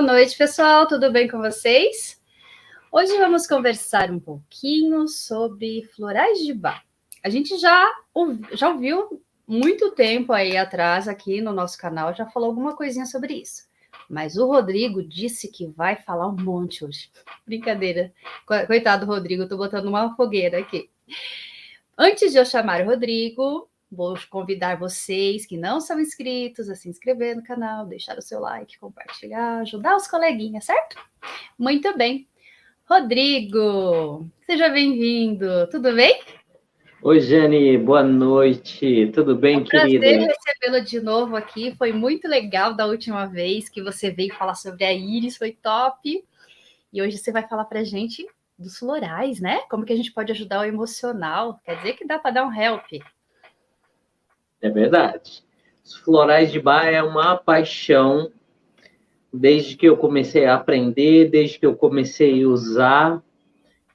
Boa noite, pessoal. Tudo bem com vocês? Hoje vamos conversar um pouquinho sobre florais de Bach. A gente já ouviu muito tempo aí atrás aqui no nosso canal, já falou alguma coisinha sobre isso. Mas o Rodrigo disse que vai falar um monte hoje. Brincadeira. Coitado do Rodrigo, tô botando uma fogueira aqui. Antes de eu chamar o Rodrigo, vou convidar vocês que não são inscritos a se inscrever no canal, deixar o seu like, compartilhar, ajudar os coleguinhas, certo? Muito bem. Rodrigo, seja bem-vindo. Tudo bem? Oi, Jane, boa noite. Tudo bem, querida? É um prazer recebê-lo de novo aqui. Foi muito legal da última vez que você veio falar sobre a íris, foi top. E hoje você vai falar pra gente dos florais, né? Como que a gente pode ajudar o emocional. Quer dizer que dá para dar um help. É verdade. Os florais de Bach é uma paixão desde que eu comecei a aprender, desde que eu comecei a usar.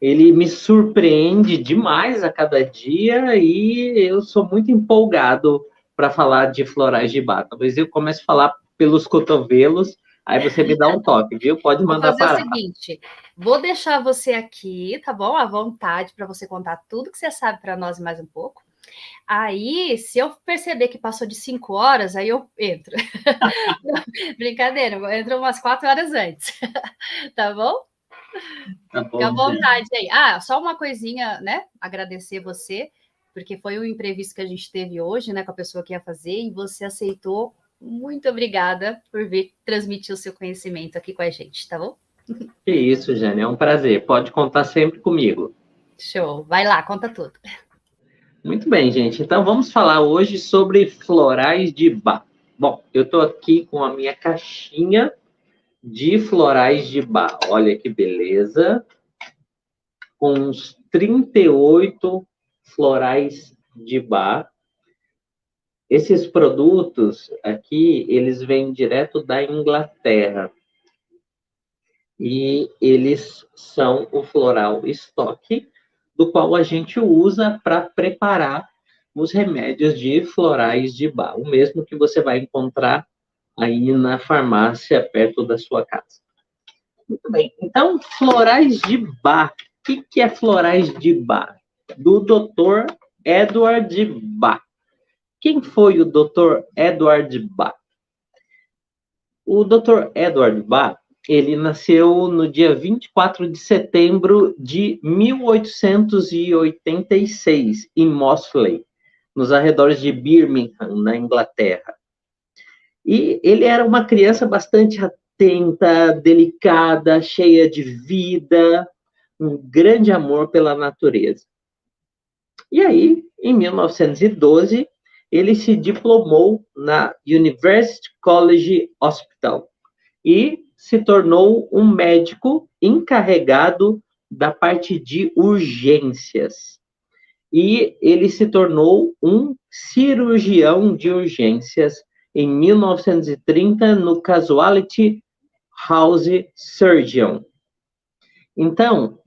Ele me surpreende demais a cada dia e eu sou muito empolgado para falar de florais de Bach. Talvez eu comece a falar pelos cotovelos, aí você me dá um toque, viu? Pode mandar Vou fazer parar. o seguinte, vou deixar você aqui, tá bom? À vontade para você contar tudo que você sabe para nós mais um pouco. Aí, se eu perceber que passou de 5 horas, aí eu entro. Brincadeira, eu entro umas 4 horas antes. Tá bom? Tá Fica à bom, vontade aí. Ah, só uma coisinha, né? Agradecer você, porque foi um imprevisto que a gente teve hoje, né, com a pessoa que ia fazer, e você aceitou. Muito obrigada por vir transmitir o seu conhecimento aqui com a gente, tá bom? Que isso, Jane, é um prazer. Pode contar sempre comigo. Show. Vai lá, conta tudo. Muito bem, gente. Então vamos falar hoje sobre florais de Bach. Bom, eu estou aqui com a minha caixinha de florais de Bach. Olha que beleza. Com uns 38 florais de Bach. Esses produtos aqui, eles vêm direto da Inglaterra. E eles são o floral estoque, do qual a gente usa para preparar os remédios de florais de Bach, o mesmo que você vai encontrar aí na farmácia perto da sua casa. Muito bem, então, florais de Bach. O que é florais de Bach? Do Dr. Edward Bach. Quem foi o Dr. Edward Bach? O Dr. Edward Bach, ele nasceu no dia 24 de setembro de 1886, em Mossley, nos arredores de Birmingham, na Inglaterra. E ele era uma criança bastante atenta, delicada, cheia de vida, um grande amor pela natureza. E aí, em 1912, ele se diplomou na University College Hospital e se tornou um médico encarregado da parte de urgências. E ele se tornou um cirurgião de urgências em 1930 no Casualty House Surgeon. Então,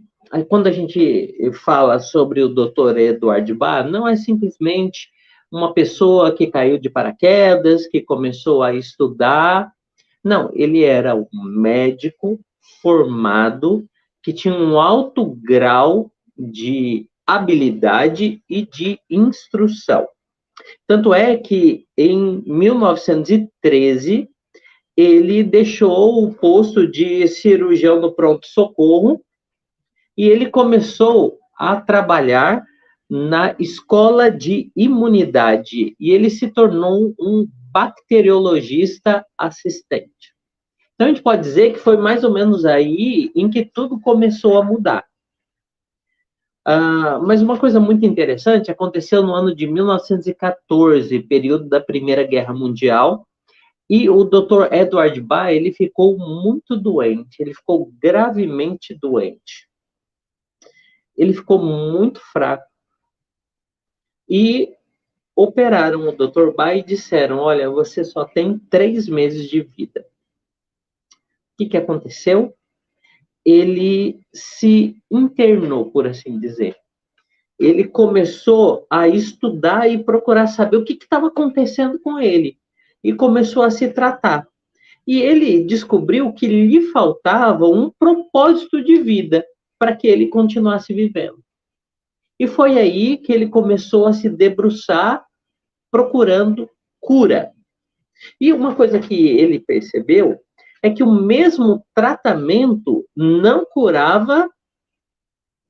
quando a gente fala sobre o Dr. Edward Bach, não é simplesmente uma pessoa que caiu de paraquedas, que começou a estudar. Não, ele era um médico formado que tinha um alto grau de habilidade e de instrução. Tanto é que, em 1913, ele deixou o posto de cirurgião no pronto-socorro e ele começou a trabalhar na escola de imunidade e ele se tornou um bacteriologista assistente. Então, a gente pode dizer que foi mais ou menos aí em que tudo começou a mudar. Mas uma coisa muito interessante aconteceu no ano de 1914, período da Primeira Guerra Mundial, e o Dr. Edward Bach, ele ficou muito doente, ele ficou gravemente doente. Ele ficou muito fraco. E operaram o Dr. Bach e disseram, olha, você só tem 3 meses de vida. O que aconteceu? Ele se internou, por assim dizer. Ele começou a estudar e procurar saber o que estava acontecendo com ele. E começou a se tratar. E ele descobriu que lhe faltava um propósito de vida para que ele continuasse vivendo. E foi aí que ele começou a se debruçar procurando cura. E uma coisa que ele percebeu é que o mesmo tratamento não curava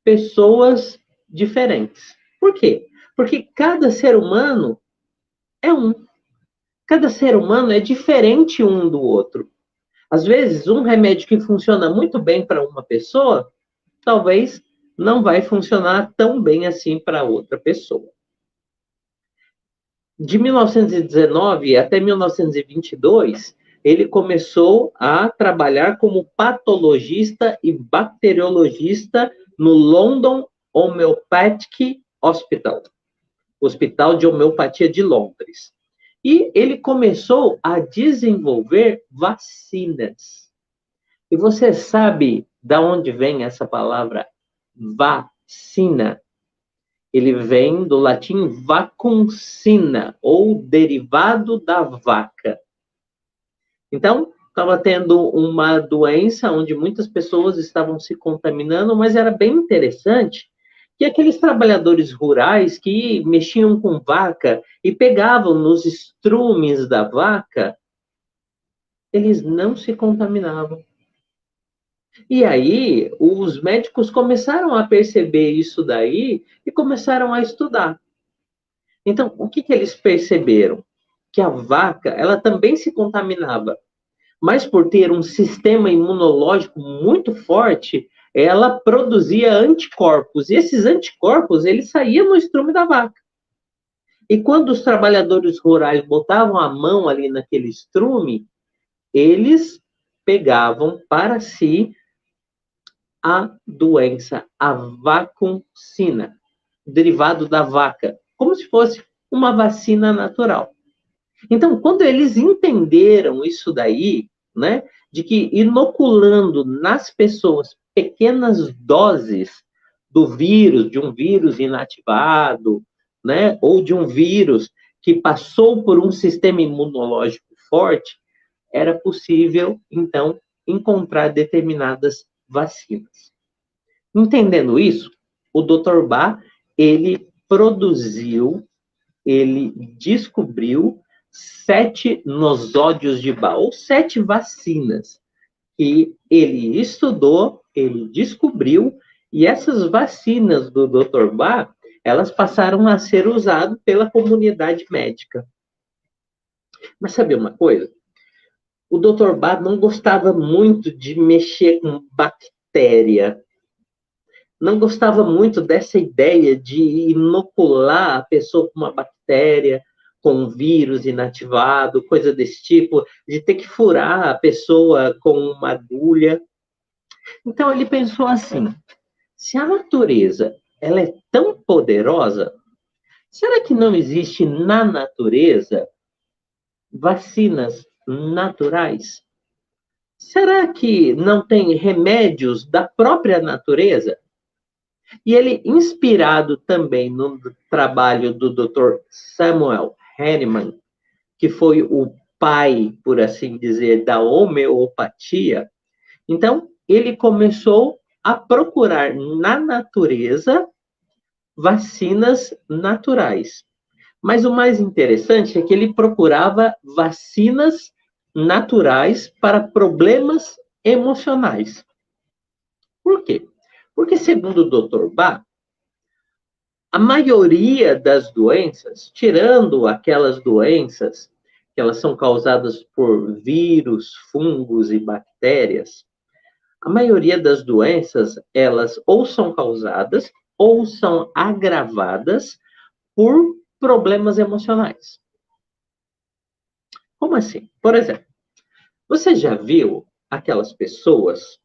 pessoas diferentes. Por quê? Porque cada ser humano é um. Cada ser humano é diferente um do outro. Às vezes, um remédio que funciona muito bem para uma pessoa, talvez não vai funcionar tão bem assim para outra pessoa. De 1919 até 1922, ele começou a trabalhar como patologista e bacteriologista no London Homeopathic Hospital, Hospital de Homeopatia de Londres. E ele começou a desenvolver vacinas. E você sabe de onde vem essa palavra vacina? Ele vem do latim vacuncina, ou derivado da vaca. Então, estava tendo uma doença onde muitas pessoas estavam se contaminando, mas era bem interessante que aqueles trabalhadores rurais que mexiam com vaca e pegavam nos estrumes da vaca, eles não se contaminavam. E aí, os médicos começaram a perceber isso daí e começaram a estudar. Então, o que eles perceberam? Que a vaca, ela também se contaminava, mas por ter um sistema imunológico muito forte, ela produzia anticorpos. E esses anticorpos, eles saíam no estrume da vaca. E quando os trabalhadores rurais botavam a mão ali naquele estrume, eles pegavam para si a doença, a vacuncina, derivado da vaca, como se fosse uma vacina natural. Então, quando eles entenderam isso daí, né, de que inoculando nas pessoas pequenas doses do vírus, de um vírus inativado, né, ou de um vírus que passou por um sistema imunológico forte, era possível, então, encontrar determinadas vacinas. Entendendo isso, o Dr. Bach, ele produziu, ele descobriu 7 nosódios de Bach, ou 7 vacinas, que ele estudou, ele descobriu, e essas vacinas do Dr. Bach, elas passaram a ser usadas pela comunidade médica. Mas sabe uma coisa? O Dr. Bach não gostava muito de mexer com bactéria. Não gostava muito dessa ideia de inocular a pessoa com uma bactéria, com um vírus inativado, coisa desse tipo, de ter que furar a pessoa com uma agulha. Então ele pensou assim: se a natureza ela é tão poderosa, será que não existe na natureza vacinas naturais? Será que não tem remédios da própria natureza? E ele, inspirado também no trabalho do Dr. Samuel Hahnemann, que foi o pai, por assim dizer, da homeopatia, então ele começou a procurar na natureza vacinas naturais. Mas o mais interessante é que ele procurava vacinas naturais para problemas emocionais. Por quê? Porque, segundo o Dr. Bach, a maioria das doenças, tirando aquelas doenças que elas são causadas por vírus, fungos e bactérias, a maioria das doenças, elas ou são causadas ou são agravadas por problemas emocionais. Como assim? Por exemplo, você já viu aquelas pessoas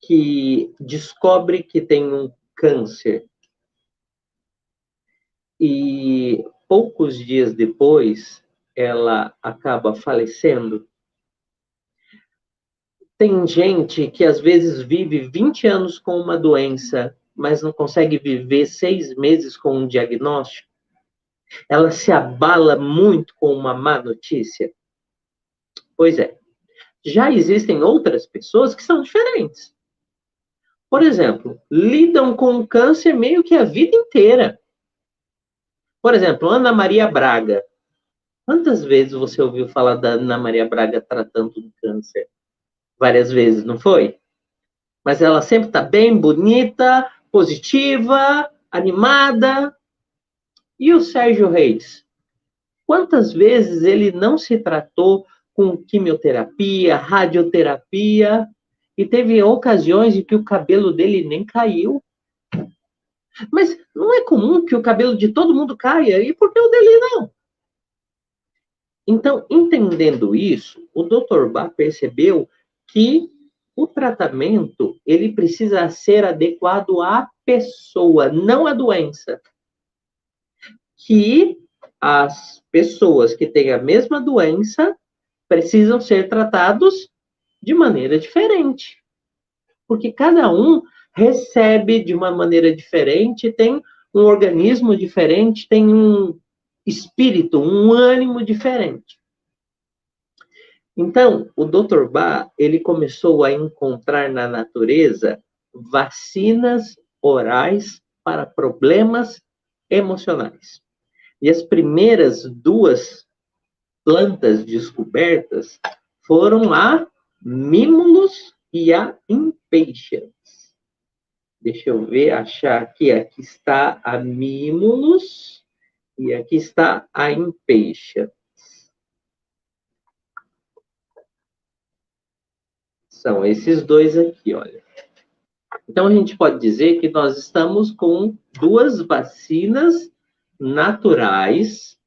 que descobrem que tem um câncer e poucos dias depois ela acaba falecendo? Tem gente que às vezes vive 20 anos com uma doença, mas não consegue viver 6 meses com um diagnóstico. Ela se abala muito com uma má notícia. Pois é. Já existem outras pessoas que são diferentes. Por exemplo, lidam com câncer meio que a vida inteira. Por exemplo, Ana Maria Braga. Quantas vezes você ouviu falar da Ana Maria Braga tratando do câncer? Várias vezes, não foi? Mas ela sempre está bem, bonita, positiva, animada. E o Sérgio Reis? Quantas vezes ele não se tratou com quimioterapia, radioterapia, e teve ocasiões em que o cabelo dele nem caiu? Mas não é comum que o cabelo de todo mundo caia, e por que o dele não? Então, entendendo isso, o Dr. Bach percebeu que o tratamento ele precisa ser adequado à pessoa, não à doença. Que as pessoas que têm a mesma doença precisam ser tratados de maneira diferente. Porque cada um recebe de uma maneira diferente, tem um organismo diferente, tem um espírito, um ânimo diferente. Então, o Dr. Bach, ele começou a encontrar na natureza vacinas orais para problemas emocionais. E as primeiras duas plantas descobertas foram a Mimulus e a Impatiens. Deixa eu ver, achar aqui. Aqui está a Mimulus e aqui está a Impatiens. São esses dois aqui, olha. Então, a gente pode dizer que nós estamos com duas vacinas naturais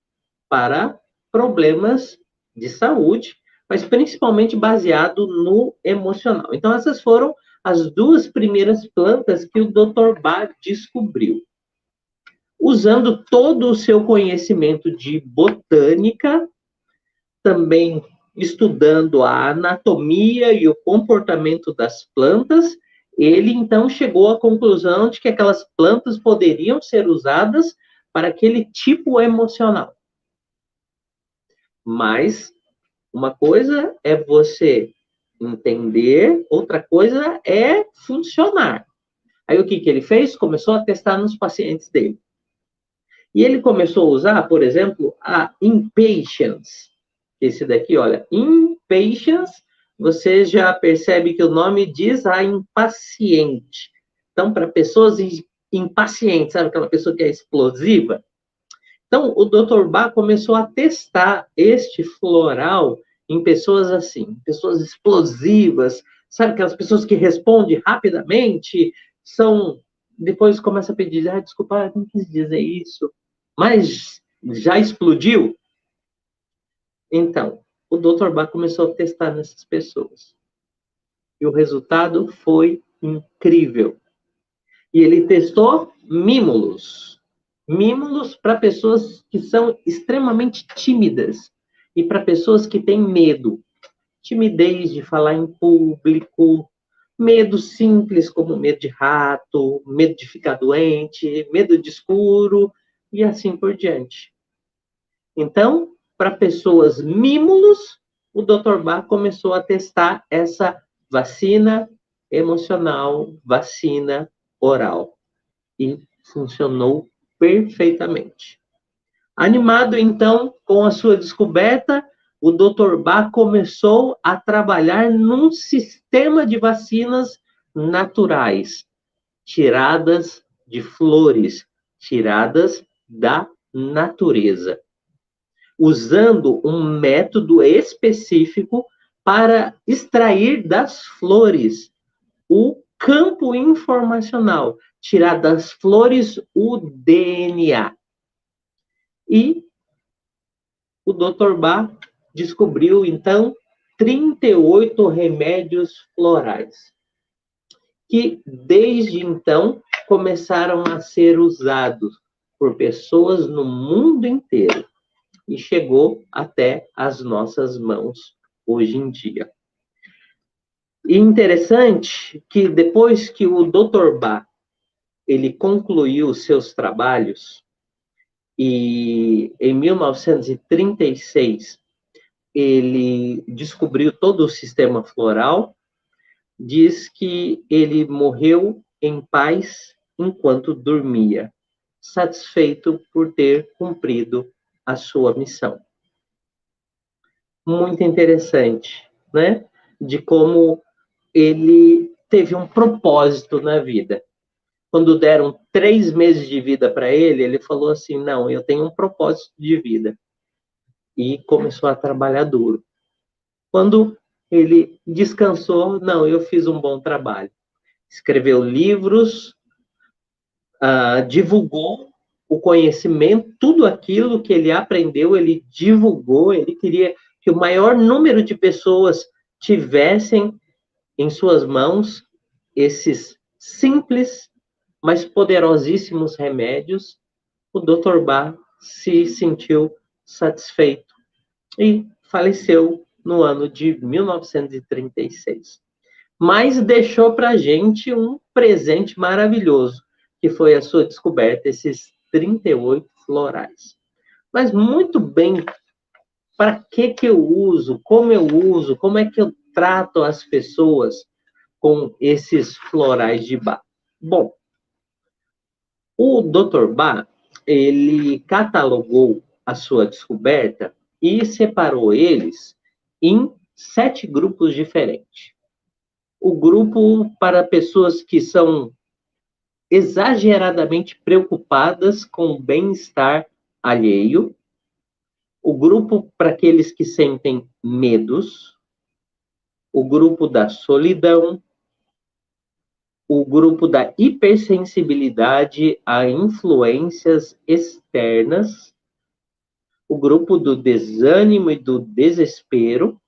para problemas de saúde, mas principalmente baseado no emocional. Então, essas foram as duas primeiras plantas que o Dr. Bach descobriu. Usando todo o seu conhecimento de botânica, também estudando a anatomia e o comportamento das plantas, ele então chegou à conclusão de que aquelas plantas poderiam ser usadas para aquele tipo emocional. Mas uma coisa é você entender, outra coisa é funcionar. Aí o que ele fez? Começou a testar nos pacientes dele. E ele começou a usar, por exemplo, a Impatiens. Esse daqui, olha, Impatiens, você já percebe que o nome diz a impaciente. Então, para pessoas impacientes, sabe aquela pessoa que é explosiva? Então, o Dr. Bach começou a testar este floral em pessoas assim, pessoas explosivas, sabe aquelas pessoas que respondem rapidamente, são depois começa a pedir, desculpa, eu não quis dizer isso, mas já explodiu? Então, o Dr. Bach começou a testar nessas pessoas. E o resultado foi incrível. E ele testou Mimulus. Mimulus para pessoas que são extremamente tímidas e para pessoas que têm medo. Timidez de falar em público, medo simples como medo de rato, medo de ficar doente, medo de escuro e assim por diante. Então, para pessoas Mimulus, o Dr. Bach começou a testar essa vacina emocional, vacina oral. E funcionou perfeitamente. Animado, então, com a sua descoberta, o Dr. Bach começou a trabalhar num sistema de vacinas naturais, tiradas de flores, tiradas da natureza, usando um método específico para extrair das flores o campo informacional, tirar das flores o DNA. E o Dr. Bach descobriu, então, 38 remédios florais, que desde então começaram a ser usados por pessoas no mundo inteiro e chegou até as nossas mãos hoje em dia. E interessante que depois que o Dr. Bach ele concluiu seus trabalhos e em 1936 ele descobriu todo o sistema floral, diz que ele morreu em paz enquanto dormia, satisfeito por ter cumprido a sua missão. Muito interessante, né? De como ele teve um propósito na vida. Quando deram 3 meses de vida para ele, ele falou assim, não, eu tenho um propósito de vida. E começou a trabalhar duro. Quando ele descansou, não, eu fiz um bom trabalho. Escreveu livros, divulgou o conhecimento, tudo aquilo que ele aprendeu, ele divulgou, ele queria que o maior número de pessoas tivessem em suas mãos esses simples, mas poderosíssimos remédios. O Dr. Bach se sentiu satisfeito e faleceu no ano de 1936. Mas deixou para a gente um presente maravilhoso, que foi a sua descoberta, esses 38 florais. Mas muito bem, para que eu uso, como é que eu trato as pessoas com esses florais de Bach? Bom, o Dr. Bach, ele catalogou a sua descoberta e separou eles em 7 grupos diferentes. O grupo para pessoas que são exageradamente preocupadas com o bem-estar alheio, o grupo para aqueles que sentem medos, o grupo da solidão, o grupo da hipersensibilidade a influências externas, o grupo do desânimo e do desespero,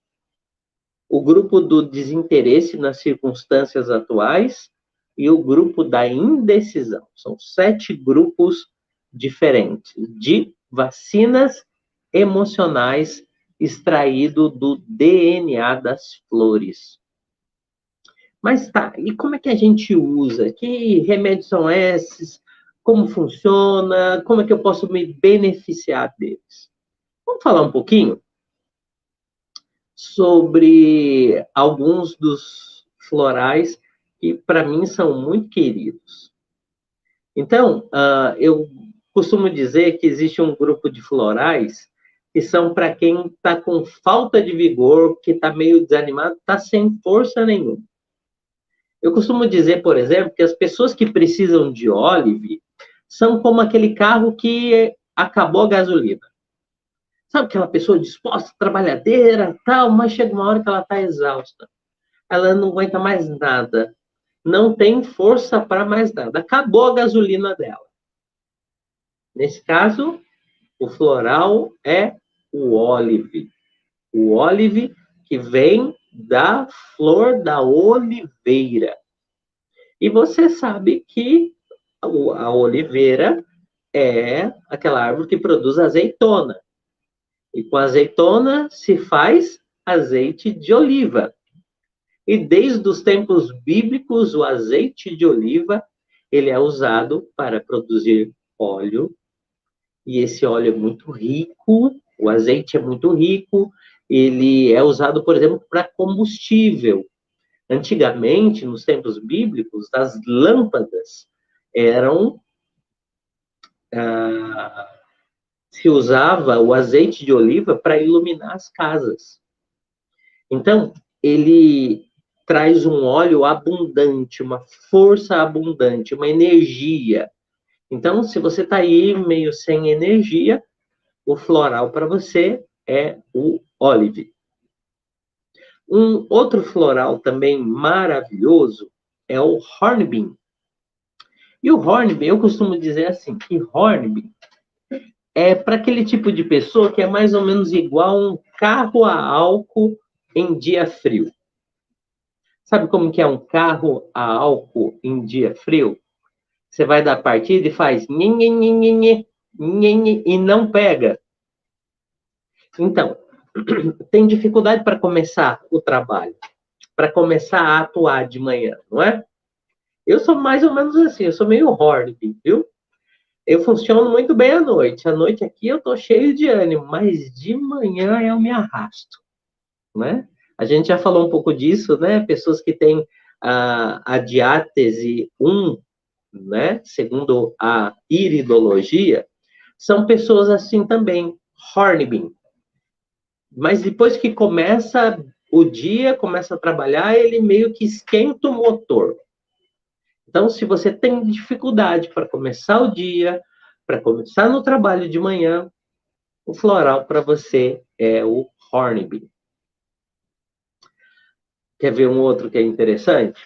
o grupo do desinteresse nas circunstâncias atuais e o grupo da indecisão. São 7 grupos diferentes de vacinas emocionais extraído do DNA das flores. Mas tá, e como é que a gente usa? Que remédios são esses? Como funciona? Como é que eu posso me beneficiar deles? Vamos falar um pouquinho sobre alguns dos florais que, para mim, são muito queridos. Então, eu costumo dizer que existe um grupo de florais que são para quem está com falta de vigor, que está meio desanimado, está sem força nenhuma. Eu costumo dizer, por exemplo, que as pessoas que precisam de Olive são como aquele carro que acabou a gasolina. Sabe aquela pessoa disposta, trabalhadeira, tal, mas chega uma hora que ela está exausta. Ela não aguenta mais nada. Não tem força para mais nada. Acabou a gasolina dela. Nesse caso, o floral é o Olive. O Olive que vem da flor da oliveira. E você sabe que a oliveira é aquela árvore que produz azeitona. E com azeitona se faz azeite de oliva. E desde os tempos bíblicos, o azeite de oliva, ele é usado para produzir óleo. E esse óleo é muito rico, o azeite é muito rico, ele é usado, por exemplo, para combustível. Antigamente, nos tempos bíblicos, as lâmpadas eram... se usava o azeite de oliva para iluminar as casas. Então, ele traz um óleo abundante, uma força abundante, uma energia. Então, se você está aí meio sem energia, o floral para você é o Olive. Um outro floral também maravilhoso é o Hornbeam. E o Hornbeam, eu costumo dizer assim, que Hornbeam é para aquele tipo de pessoa que é mais ou menos igual a um carro a álcool em dia frio. Sabe como que é um carro a álcool em dia frio? Você vai dar partida e faz nhe, e não pega. Então, tem dificuldade para começar o trabalho, para começar a atuar de manhã, não é? Eu sou mais ou menos assim, eu sou meio Hornbeam, viu? Eu funciono muito bem à noite. À noite aqui eu tô cheio de ânimo, mas de manhã eu me arrasto. né? A gente já falou um pouco disso, né? Pessoas que têm a diátese 1, né? Segundo a iridologia, são pessoas assim também, Hornbeam. Mas depois que começa o dia, começa a trabalhar, ele meio que esquenta o motor. Então, se você tem dificuldade para começar o dia, para começar no trabalho de manhã, o floral para você é o Hornbeam. Quer ver um outro que é interessante?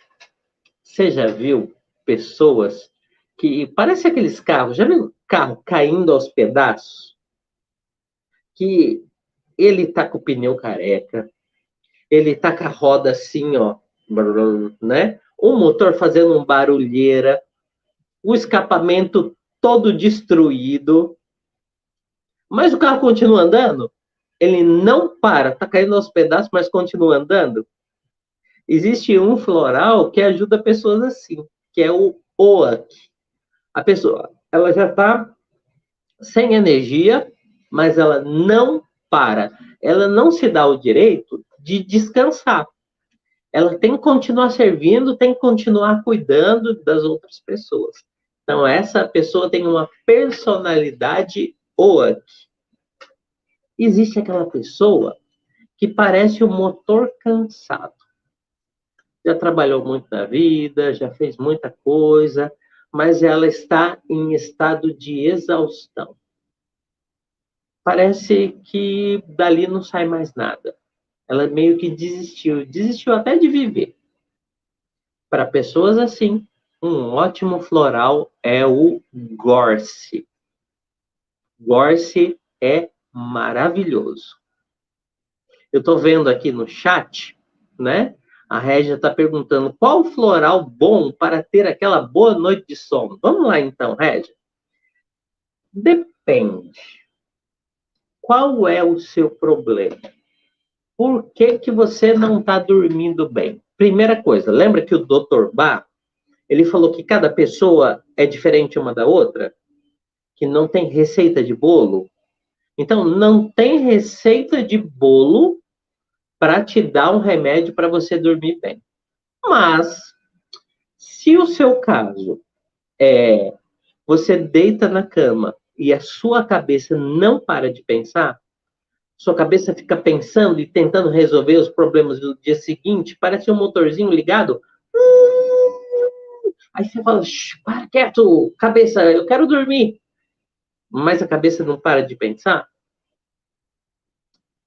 Você já viu pessoas que parece aqueles carros, já viu carro caindo aos pedaços? Que ele tá com o pneu careca, ele tá com a roda assim, ó, né? O motor fazendo um barulheira, o escapamento todo destruído, mas o carro continua andando. Ele não para, tá caindo aos pedaços, mas continua andando. Existe um floral que ajuda pessoas assim, que é o OAK. A pessoa, ela já está sem energia, mas ela não para. Ela não se dá o direito de descansar. Ela tem que continuar servindo, tem que continuar cuidando das outras pessoas. Então, essa pessoa tem uma personalidade OAK. Existe aquela pessoa que parece um motor cansado. Já trabalhou muito na vida, já fez muita coisa, mas ela está em estado de exaustão. Parece que dali não sai mais nada. Ela meio que desistiu até de viver. Para pessoas assim, um ótimo floral é o Gorse. Gorse é maravilhoso. Eu estou vendo aqui no chat, né? A Régia está perguntando qual floral bom para ter aquela boa noite de sono. Vamos lá então, Régia. Depende. Qual é o seu problema? Por que você não está dormindo bem? Primeira coisa, lembra que o Dr. Bach, ele falou que cada pessoa é diferente uma da outra? Que não tem receita de bolo? Então, não tem receita de bolo para te dar um remédio para você dormir bem. Mas, se o seu caso é você deita na cama e a sua cabeça não para de pensar, sua cabeça fica pensando e tentando resolver os problemas do dia seguinte, parece um motorzinho ligado. Aí você fala, para quieto, cabeça, eu quero dormir. Mas a cabeça não para de pensar.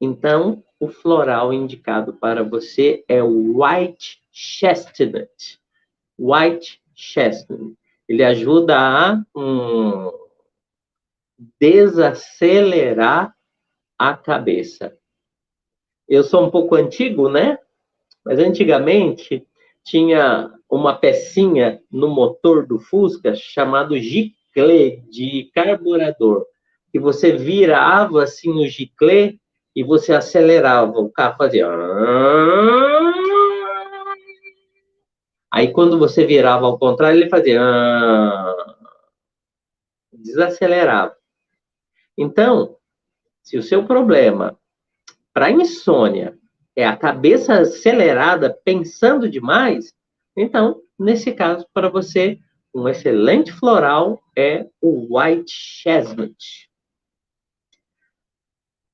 Então, o floral indicado para você é o White Chestnut. White Chestnut. Ele ajuda a desacelerar a cabeça. Eu sou um pouco antigo, né? Mas antigamente tinha uma pecinha no motor do Fusca chamado giclê de carburador, que você virava assim o giclê e você acelerava, o carro fazia. Aí quando você virava ao contrário, ele fazia. Desacelerava. Então, se o seu problema para insônia é a cabeça acelerada, pensando demais, então, nesse caso, para você, um excelente floral é o White Chestnut.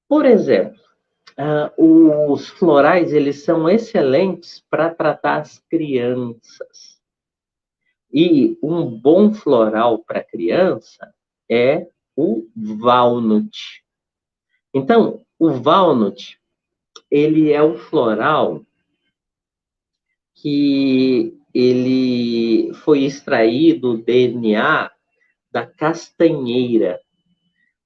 Por exemplo, os florais eles são excelentes para tratar as crianças. E um bom floral para criança é o Walnut. Então, o Walnut, ele é um floral que ele foi extraído do DNA da castanheira.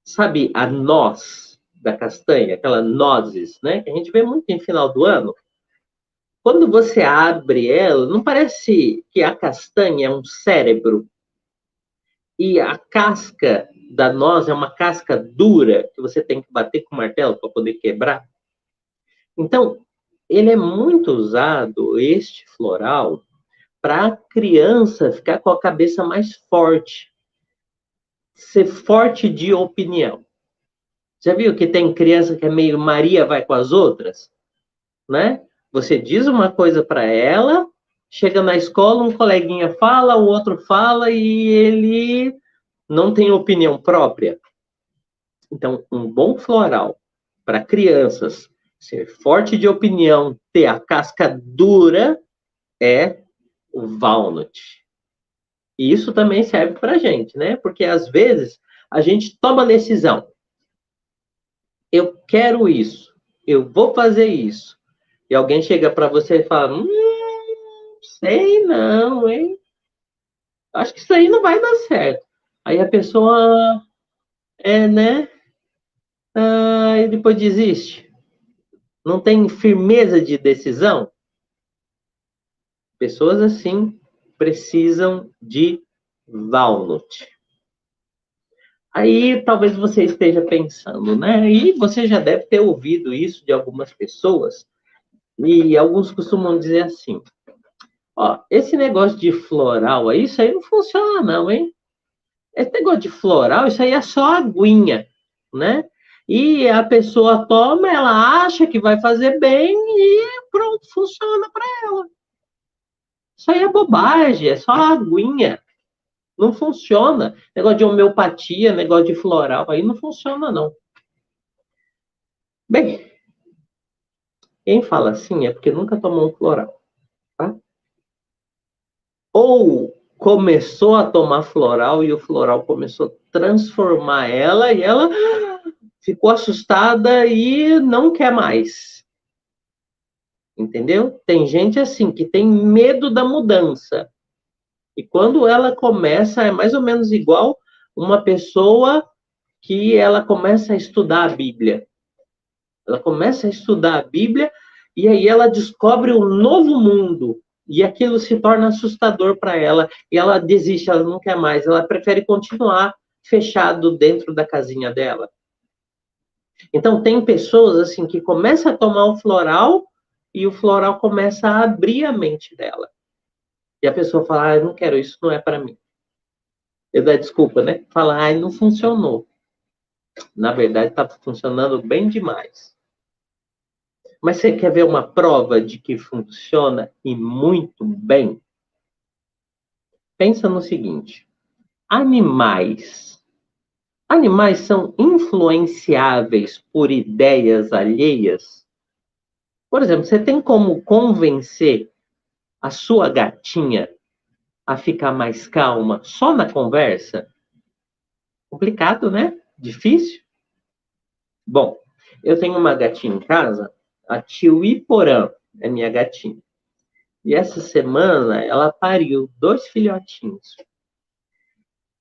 Sabe a noz da castanha, aquela nozes, né? Que a gente vê muito em final do ano. Quando você abre ela, não parece que a castanha é um cérebro e a casca da noz é uma casca dura que você tem que bater com o martelo para poder quebrar? Então, ele é muito usado, este floral, para a criança ficar com a cabeça mais forte, ser forte de opinião. Já viu que tem criança que é meio Maria vai com as outras? né? Você diz uma coisa para ela, chega na escola, um coleguinha fala, o outro fala e ele não tem opinião própria. Então, um bom floral para crianças ser forte de opinião, ter a casca dura, é o walnut. E isso também serve para a gente, né? Porque às vezes a gente toma a decisão. Eu quero isso, eu vou fazer isso. E alguém chega para você e fala: sei não, hein? Acho que isso aí não vai dar certo. Aí a pessoa né? E depois desiste. Não tem firmeza de decisão. Pessoas assim precisam de walnut. Aí talvez você esteja pensando, né? E você já deve ter ouvido isso de algumas pessoas. E alguns costumam dizer assim: ó, esse negócio de floral aí, isso aí não funciona não, hein? Esse negócio de floral, isso aí é só aguinha, né? E a pessoa toma, ela acha que vai fazer bem e pronto, funciona para ela. Isso aí é bobagem, é só aguinha. Não funciona. Negócio de homeopatia, negócio de floral, aí não funciona, não. Bem, quem fala assim é porque nunca tomou um floral, tá? Ou começou a tomar floral e o floral começou a transformar ela e ela ficou assustada e não quer mais. Entendeu? Tem gente assim que tem medo da mudança. E quando ela começa, é mais ou menos igual uma pessoa que ela começa a estudar a Bíblia. Ela começa a estudar a Bíblia e aí ela descobre um novo mundo. E aquilo se torna assustador para ela. E ela desiste, ela não quer mais. Ela prefere continuar fechado dentro da casinha dela. Então, tem pessoas assim que começam a tomar o floral e o floral começa a abrir a mente dela. E a pessoa fala: eu não quero, isso não é para mim. Eu dou desculpa, né? Fala: não funcionou. Na verdade, está funcionando bem demais. Mas você quer ver uma prova de que funciona e muito bem? Pensa no seguinte: animais. Animais são influenciáveis por ideias alheias? Por exemplo, você tem como convencer a sua gatinha a ficar mais calma só na conversa? Complicado, né? Difícil? Bom, eu tenho uma gatinha em casa, a Tiwi Porã é minha gatinha. E essa semana ela pariu 2 filhotinhos.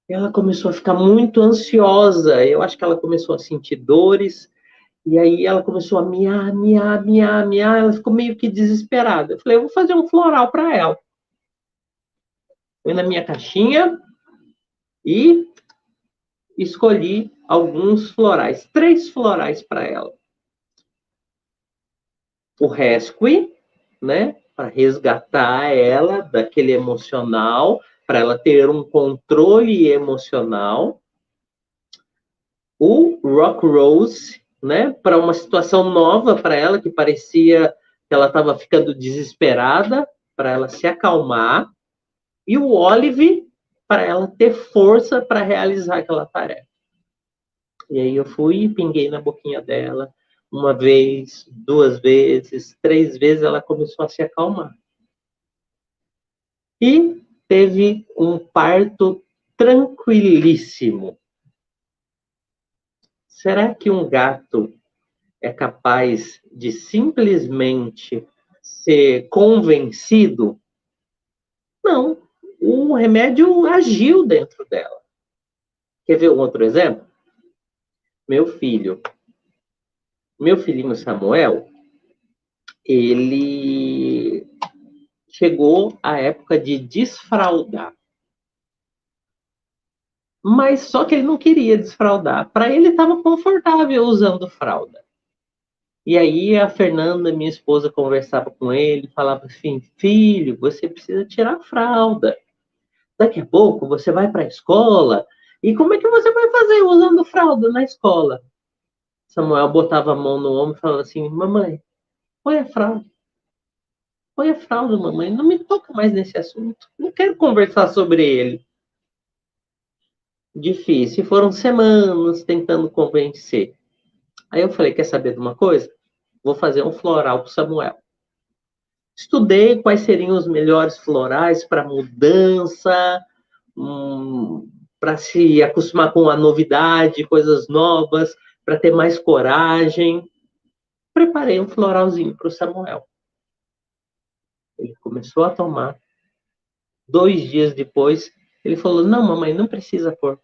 E ela começou a ficar muito ansiosa. Eu acho que ela começou a sentir dores. E aí ela começou a miar, miar, miar, miar. Ela ficou meio que desesperada. Eu falei: eu vou fazer um floral para ela. Fui na minha caixinha e escolhi alguns florais, 3 florais para ela. O Rescue, né, para resgatar ela daquele emocional, para ela ter um controle emocional. O Rock Rose, né, para uma situação nova para ela, que parecia que ela estava ficando desesperada, para ela se acalmar. E o Olive, para ela ter força para realizar aquela tarefa. E aí eu fui e pinguei na boquinha dela. Uma vez, 2 vezes, 3 vezes, ela começou a se acalmar. E teve um parto tranquilíssimo. Será que um gato é capaz de simplesmente ser convencido? Não. O remédio agiu dentro dela. Quer ver um outro exemplo? Meu filho. Meu filhinho Samuel, ele chegou à época de desfraldar. Mas só que ele não queria desfraldar. Para ele estava confortável usando fralda. E aí a Fernanda, minha esposa, conversava com ele, falava assim: filho, você precisa tirar a fralda. Daqui a pouco você vai para a escola. E como é que você vai fazer usando fralda na escola? Samuel botava a mão no ombro e falava assim: mamãe, Põe a fralda. Põe a fralda, mamãe. Não me toca mais nesse assunto. Não quero conversar sobre ele. Difícil. Foram semanas tentando convencer. Aí eu falei, quer saber de uma coisa? Vou fazer um floral para Samuel. Estudei quais seriam os melhores florais para mudança, para se acostumar com a novidade, coisas novas, para ter mais coragem. Preparei um floralzinho para o Samuel. Ele começou a tomar. 2 dias depois, ele falou, não, mamãe, não precisa pôr.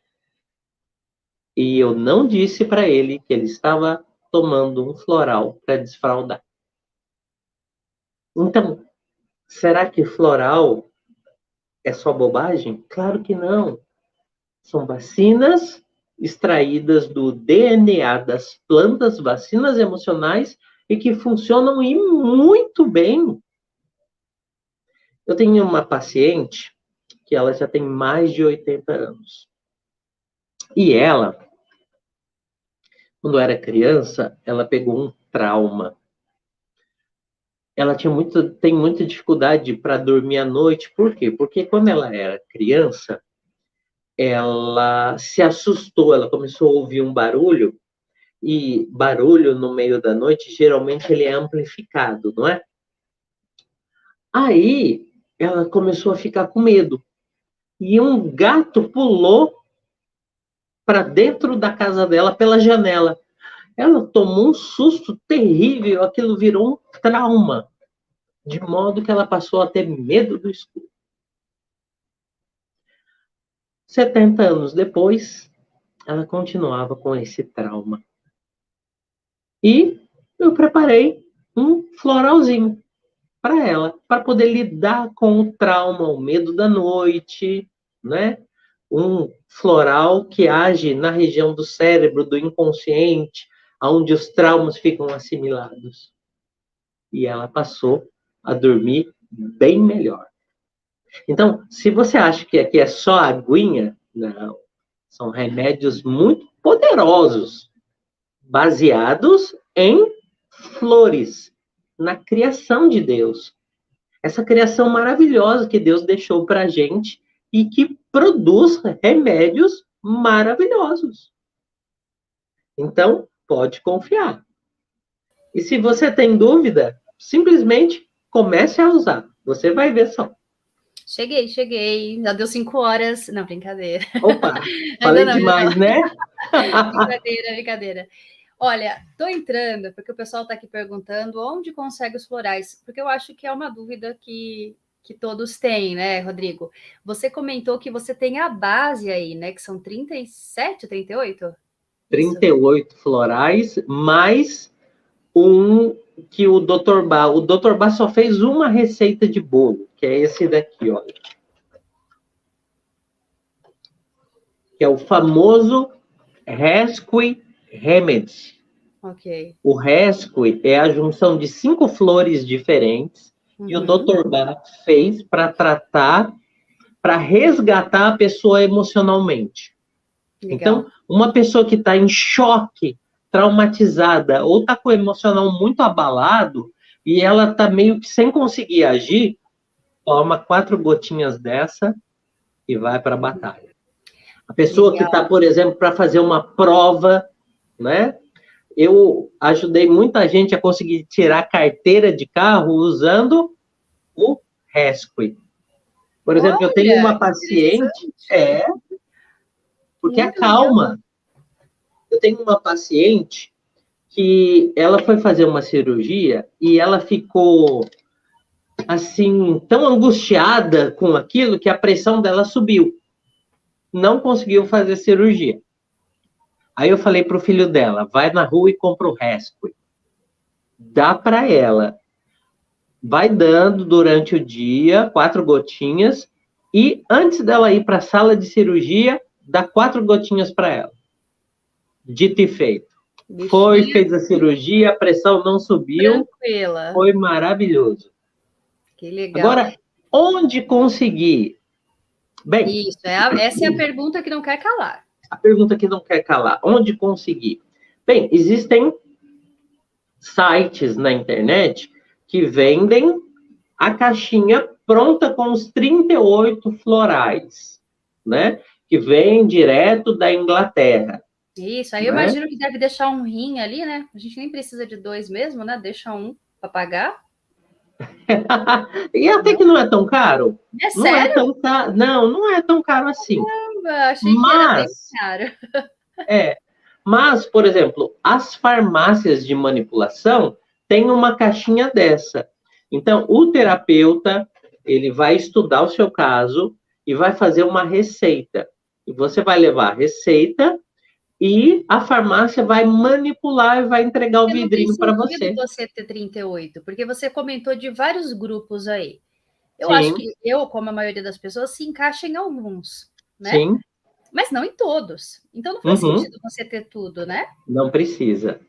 E eu não disse para ele que ele estava tomando um floral para desfraldar. Então, será que floral é só bobagem? Claro que não. São vacinas extraídas do DNA das plantas, vacinas emocionais, e que funcionam e muito bem. Eu tenho uma paciente que ela já tem mais de 80 anos. E ela, quando era criança, ela pegou um trauma. Ela tem muita dificuldade para dormir à noite. Por quê? Porque quando ela era criança, ela se assustou, ela começou a ouvir um barulho, e barulho no meio da noite, geralmente ele é amplificado, não é? Aí, ela começou a ficar com medo. E um gato pulou para dentro da casa dela pela janela. Ela tomou um susto terrível, aquilo virou um trauma, de modo que ela passou a ter medo do escuro. 70 anos depois, ela continuava com esse trauma. E eu preparei um floralzinho para ela, para poder lidar com o trauma, o medo da noite, né? Um floral que age na região do cérebro, do inconsciente, onde os traumas ficam assimilados. E ela passou a dormir bem melhor. Então, se você acha que aqui é só aguinha, não. São remédios muito poderosos, baseados em flores, na criação de Deus. Essa criação maravilhosa que Deus deixou para a gente e que produz remédios maravilhosos. Então, pode confiar. E se você tem dúvida, simplesmente comece a usar. Você vai ver só. Cheguei. Já deu 5 horas. Não, brincadeira. Opa, falei demais, né? Brincadeira. Olha, tô entrando, porque o pessoal está aqui perguntando onde consegue os florais, porque eu acho que é uma dúvida que todos têm, né, Rodrigo? Você comentou que você tem a base aí, né, que são 37, 38? 38 florais, mais um que o Dr. Bá só fez uma receita de bolo, que é esse daqui, olha. Que é o famoso Rescue Remedy. Ok. O Rescue é a junção de 5 flores diferentes que o Dr. Bá fez para tratar, para resgatar a pessoa emocionalmente. Legal. Então, uma pessoa que está em choque, traumatizada, ou está com o emocional muito abalado, e ela está meio que sem conseguir agir, toma 4 gotinhas dessa e vai para a batalha. A pessoa Legal. Que está, por exemplo, para fazer uma prova, né? Eu ajudei muita gente a conseguir tirar carteira de carro usando o Rescue. Por exemplo, eu tenho uma paciente... Porque acalma. Eu tenho uma paciente que ela foi fazer uma cirurgia e ela ficou, assim, tão angustiada com aquilo que a pressão dela subiu. Não conseguiu fazer cirurgia. Aí eu falei para o filho dela, vai na rua e compra o Rescue. Dá para ela. Vai dando durante o dia, 4 gotinhas, e antes dela ir para a sala de cirurgia, dá 4 gotinhas para ela. Dito e feito. Bichinha. Fez a cirurgia, a pressão não subiu. Tranquila. Foi maravilhoso. Que legal. Agora, onde conseguir? Bem, isso, essa é a pergunta que não quer calar. A pergunta que não quer calar. Onde conseguir? Bem, existem sites na internet que vendem a caixinha pronta com os 38 florais, né? Que vem direto da Inglaterra. Isso, aí eu imagino que deve deixar um rim ali, né? A gente nem precisa de 2 mesmo, né? Deixa um para pagar. E até que não é tão caro. É Não sério? é tão caro. Não, não é tão caro assim. Caramba, achei que era bem caro. É, mas, por exemplo, as farmácias de manipulação têm uma caixinha dessa. Então, o terapeuta, ele vai estudar o seu caso e vai fazer uma receita. E você vai levar a receita e a farmácia vai manipular e vai entregar o Porque não tem vidrinho para sentido você. você ter 38, porque você comentou de vários grupos aí. Eu acho Sim, que eu, como a maioria das pessoas, se encaixa em alguns, né? sim. Mas não em todos. Então não faz Uhum. sentido você ter tudo, né? Não precisa.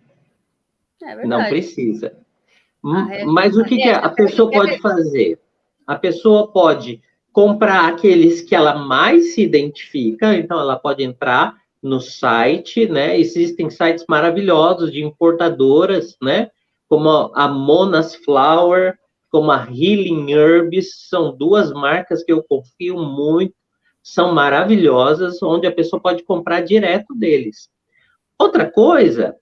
É Não verdade. precisa. É, Mas o que que a pessoa pode fazer? A pessoa pode comprar aqueles que ela mais se identifica, então ela pode entrar no site, né? Existem sites maravilhosos de importadoras, né? Como a Mona's Flower, como a Healing Herbs, são duas marcas que eu confio muito, são maravilhosas, onde a pessoa pode comprar direto deles. Outra coisa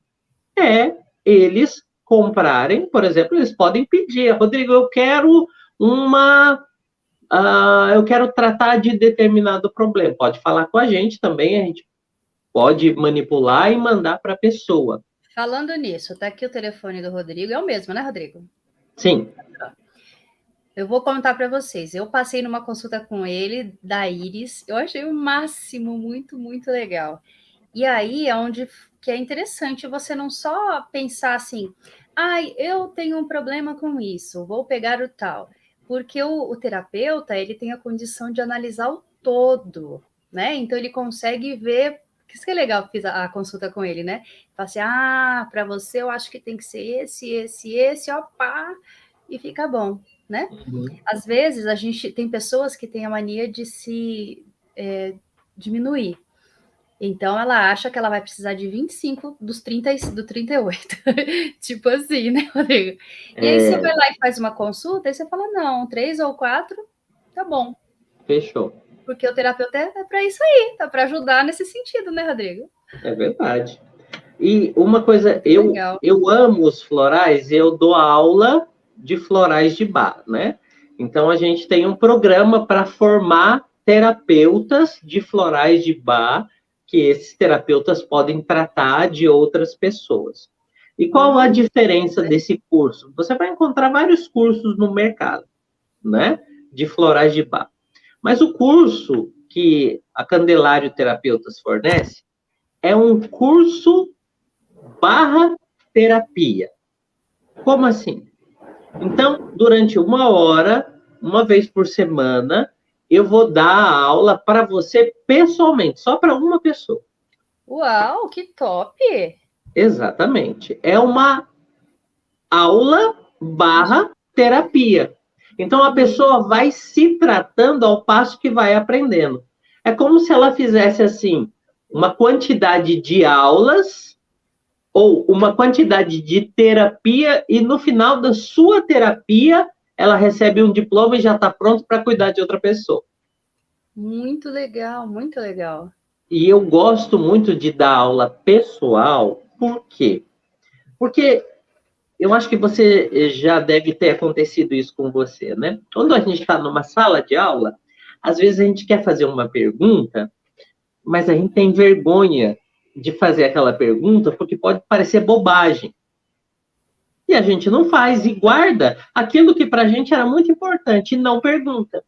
é eles comprarem, por exemplo, eles podem pedir, Rodrigo, eu quero tratar de determinado problema. Pode falar com a gente também, a gente pode manipular e mandar para a pessoa. falando nisso, tá aqui o telefone do Rodrigo, é o mesmo, né, Rodrigo? Sim. Eu vou contar para vocês. Eu passei numa consulta com ele, da Iris, eu achei o máximo, muito, muito legal. E aí é onde que é interessante você não só pensar assim, ai, eu tenho um problema com isso, vou pegar o tal. Porque o terapeuta, ele tem a condição de analisar o todo, né? Então ele consegue ver, isso que é legal, fiz a consulta com ele, né? Fala assim, para você eu acho que tem que ser esse, ó, pá, e fica bom, né? Uhum. Às vezes a gente tem pessoas que têm a mania de se diminuir. Então ela acha que ela vai precisar de 25 dos 30 do 38. Tipo assim, né, Rodrigo? E aí você vai lá e faz uma consulta e você fala: não, 3 ou 4, tá bom. Fechou. Porque o terapeuta é para isso aí, tá para ajudar nesse sentido, né, Rodrigo? É verdade. E uma coisa, Legal. eu amo os florais, eu dou aula de florais de bar, né? Então a gente tem um programa para formar terapeutas de florais de bar, que esses terapeutas podem tratar de outras pessoas. E qual a diferença desse curso? Você vai encontrar vários cursos no mercado, né? De florais de bar. Mas o curso que a Candelário Terapeutas fornece é um curso barra terapia. Como assim? Então, durante 1 hora, uma vez por semana, eu vou dar a aula para você pessoalmente, só para uma pessoa. Uau, que top! Exatamente. É uma aula barra terapia. Então, a pessoa vai se tratando ao passo que vai aprendendo. É como se ela fizesse, assim, uma quantidade de aulas ou uma quantidade de terapia e no final da sua terapia ela recebe um diploma e já está pronto para cuidar de outra pessoa. Muito legal, muito legal. E eu gosto muito de dar aula pessoal, por quê? Porque eu acho que você já deve ter acontecido isso com você, né? Quando a gente está numa sala de aula, às vezes a gente quer fazer uma pergunta, mas a gente tem vergonha de fazer aquela pergunta porque pode parecer bobagem. E a gente não faz e guarda aquilo que para a gente era muito importante e não pergunta.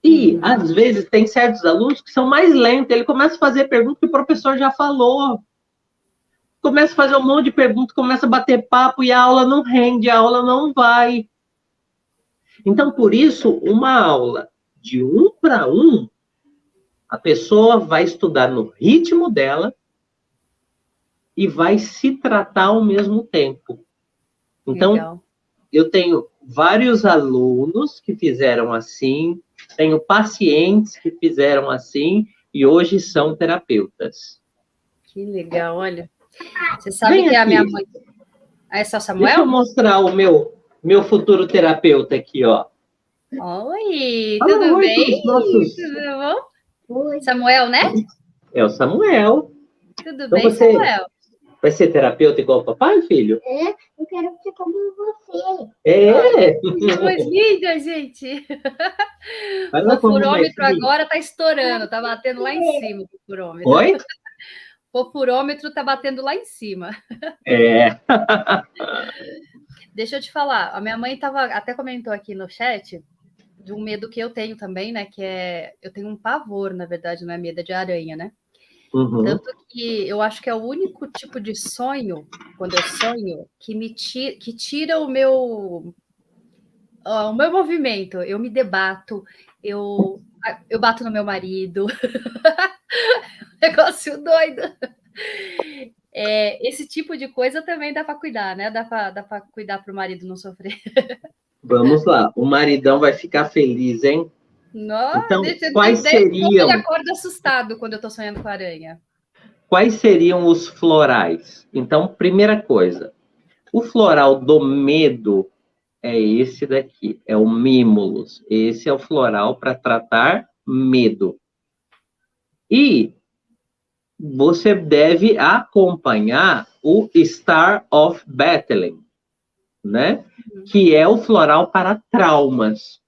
E, às vezes, tem certos alunos que são mais lentos, ele começa a fazer pergunta que o professor já falou. Começa a fazer um monte de perguntas, começa a bater papo e a aula não rende, a aula não vai. Então, por isso, uma aula de 1 para 1, a pessoa vai estudar no ritmo dela e vai se tratar ao mesmo tempo. Então, Legal. eu tenho vários alunos que fizeram assim, tenho pacientes que fizeram assim e hoje são terapeutas. Que legal, olha. Você sabe Vem que a minha aqui, mãe. Ah, é só deixa eu Samuel? mostrar o meu meu futuro terapeuta aqui, ó. Oi, Fala tudo oi bem? pros nossos... Tudo bom? Samuel, né? É o Samuel. Tudo Então bem, você Samuel? vai ser terapeuta igual o papai, filho? Eu quero ser como você. É! Coisa linda, gente. Vai lá O com a mamãe, furômetro filhinho. agora tá estourando, tá batendo lá em cima o furômetro. Oi? O furômetro tá batendo lá em cima. É. Deixa eu te falar, a minha mãe até comentou aqui no chat de um medo que eu tenho também, né? Que é. Eu tenho um pavor, na verdade, não é medo, é de aranha, né? Uhum. Tanto que eu acho que é o único tipo de sonho, quando eu sonho, que tira o meu movimento. Eu me debato, eu bato no meu marido. Negócio doido. Esse tipo de coisa também dá para cuidar, né? Dá para cuidar para o marido não sofrer. Vamos lá. O maridão vai ficar feliz, hein? Nossa, Então, você não tem quais ideia de como ele seriam acorda assustado quando eu estou sonhando com aranha. quais seriam os florais? Então, primeira coisa, o floral do medo é esse daqui, é o Mimulus. Esse é o floral para tratar medo. E você deve acompanhar o Star of Bethlehem, né? Que é o floral para traumas.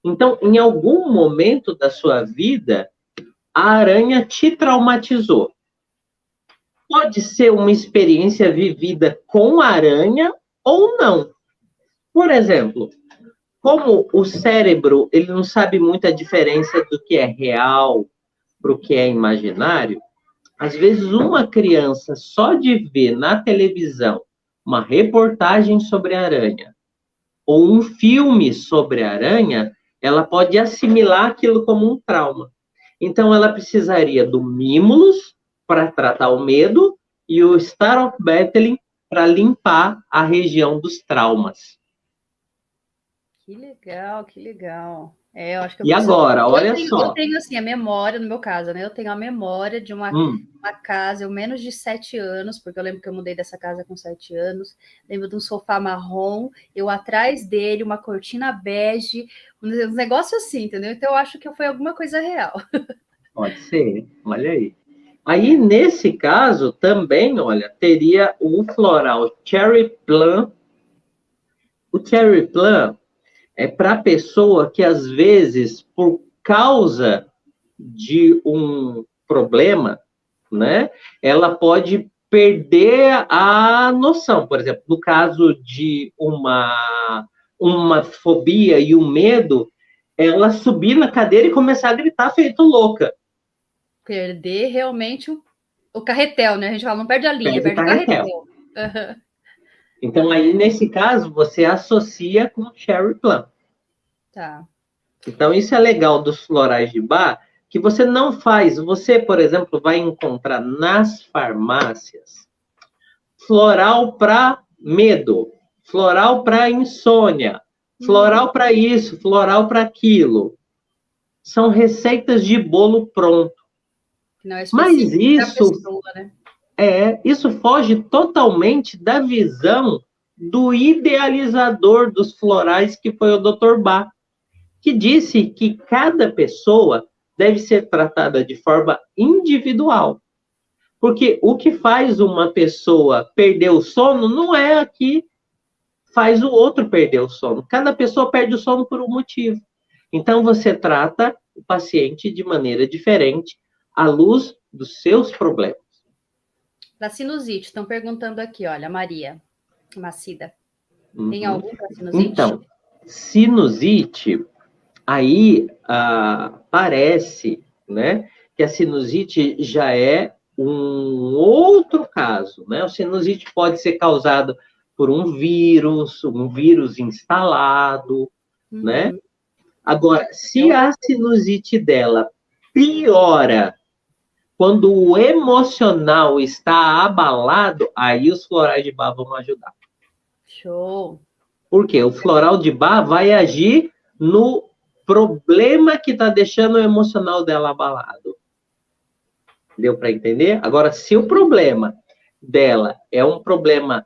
Então, em algum momento da sua vida, a aranha te traumatizou. Pode ser uma experiência vivida com a aranha ou não. Por exemplo, como o cérebro ele não sabe muito a diferença do que é real para o que é imaginário, às vezes uma criança só de ver na televisão uma reportagem sobre a aranha ou um filme sobre a aranha, ela pode assimilar aquilo como um trauma. Então ela precisaria do Mimulus para tratar o medo e o Star of Bethlehem para limpar a região dos traumas. Que legal, que legal. Eu acho que eu E preciso. agora, olha Eu só. tenho assim a memória, no meu caso, né? Eu tenho a memória de uma casa, eu menos de 7 anos, porque eu lembro que eu mudei dessa casa com 7 anos. Lembro de um sofá marrom, eu atrás dele, uma cortina bege, uns negócios assim, entendeu? Então eu acho que foi alguma coisa real. Pode ser, olha aí. Aí, nesse caso, também, olha, teria o floral Cherry Plum. O Cherry Plum é para a pessoa que, às vezes, por causa de um problema, né, ela pode perder a noção. Por exemplo, no caso de uma fobia e um medo, ela subir na cadeira e começar a gritar feito louca. Perder realmente o carretel, né? A gente fala, não perde a linha, Perde o perde o carretel. carretel. Então, aí, nesse caso, você associa com Cherry Plum. Tá. Então, isso é legal dos florais de bar, que você não faz. Você, por exemplo, vai encontrar nas farmácias floral para medo, floral para insônia, floral para isso, floral para aquilo. São receitas de bolo pronto. Não é Mas específico da pessoa, né? isso foge totalmente da visão do idealizador dos florais, que foi o Dr. Bach, que disse que cada pessoa deve ser tratada de forma individual. Porque o que faz uma pessoa perder o sono não é a que faz o outro perder o sono. Cada pessoa perde o sono por um motivo. Então, você trata o paciente de maneira diferente, à luz dos seus problemas. Para sinusite, estão perguntando aqui, olha, Maria Macida. Tem algum para sinusite? Então, sinusite, aí parece, né, que a sinusite já é um outro caso, né? O sinusite pode ser causado por um vírus instalado, né? Agora, se a sinusite dela piora quando o emocional está abalado, aí os florais de Bach vão ajudar. Show! Por quê? O floral de Bach vai agir no problema que está deixando o emocional dela abalado. Deu para entender? Agora, se o problema dela é um problema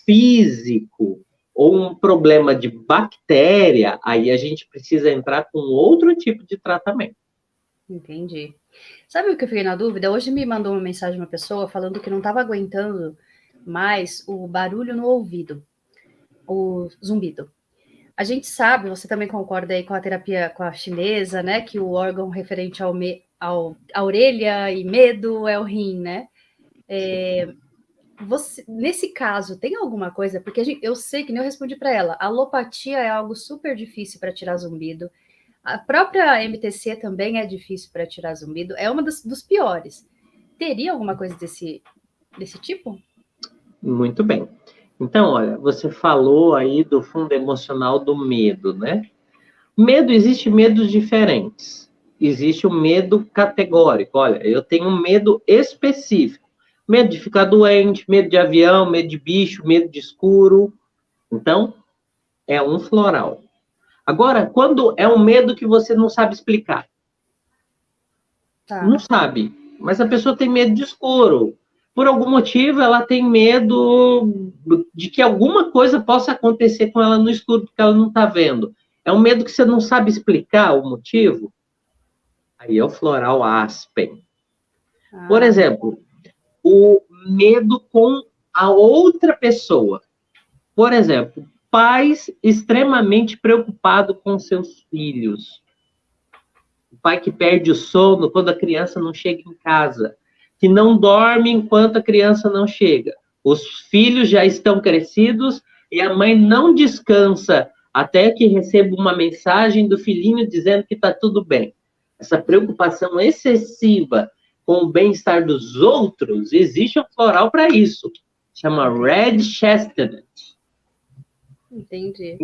físico ou um problema de bactéria, aí a gente precisa entrar com outro tipo de tratamento. Entendi. Sabe o que eu fiquei na dúvida? Hoje me mandou uma mensagem uma pessoa falando que não estava aguentando mais o barulho no ouvido, o zumbido. A gente sabe, você também concorda aí com a terapia com a chinesa, né? Que o órgão referente à orelha e medo é o rim, né? Você, nesse caso, tem alguma coisa? Porque eu sei que nem eu respondi para ela, a alopatia é algo super difícil para tirar zumbido. A própria MTC também é difícil para tirar zumbido, é uma dos piores. Teria alguma coisa desse tipo? Muito bem. Então, olha, você falou aí do fundo emocional do medo, né? Medo, existe medos diferentes. Existe o medo categórico. Olha, eu tenho um medo específico. Medo de ficar doente, medo de avião, medo de bicho, medo de escuro. Então, é um floral. Agora, quando é um medo que você não sabe explicar. Tá. Não sabe, mas a pessoa tem medo de escuro. Por algum motivo, ela tem medo de que alguma coisa possa acontecer com ela no escuro, porque ela não está vendo. É um medo que você não sabe explicar o motivo. Aí é o floral aspen. Por exemplo, o medo com a outra pessoa. Por exemplo, pais extremamente preocupados com seus filhos. O pai que perde o sono quando a criança não chega em casa. Que não dorme enquanto a criança não chega. Os filhos já estão crescidos e a mãe não descansa até que receba uma mensagem do filhinho dizendo que está tudo bem. Essa preocupação excessiva com o bem-estar dos outros, existe um floral para isso. Chama Red Chestnut. Entendi.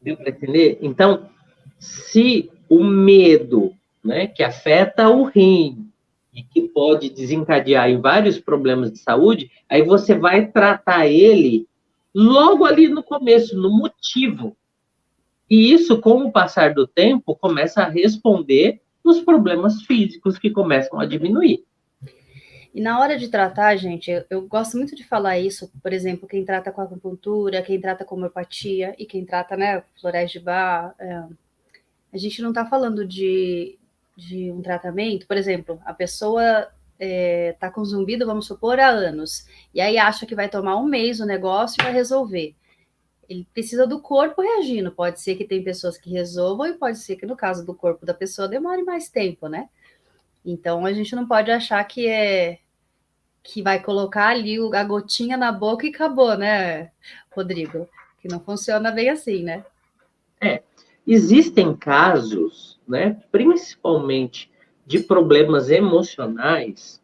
Deu para entender? Então, se o medo, né, que afeta o rim e que pode desencadear em vários problemas de saúde, aí você vai tratar ele logo ali no começo, no motivo. E isso, com o passar do tempo, começa a responder nos problemas físicos que começam a diminuir. E na hora de tratar, gente, eu gosto muito de falar isso, por exemplo, quem trata com acupuntura, quem trata com homeopatia e quem trata, né, florais de Bach, a gente não está falando de um tratamento, por exemplo, a pessoa está com zumbido, vamos supor, há anos, e aí acha que vai tomar um mês o negócio e vai resolver. Ele precisa do corpo reagindo, pode ser que tem pessoas que resolvam e pode ser que no caso do corpo da pessoa demore mais tempo, né? Então a gente não pode achar que vai colocar ali a gotinha na boca e acabou, né, Rodrigo? Que não funciona bem assim, né? Existem casos, né, principalmente de problemas emocionais,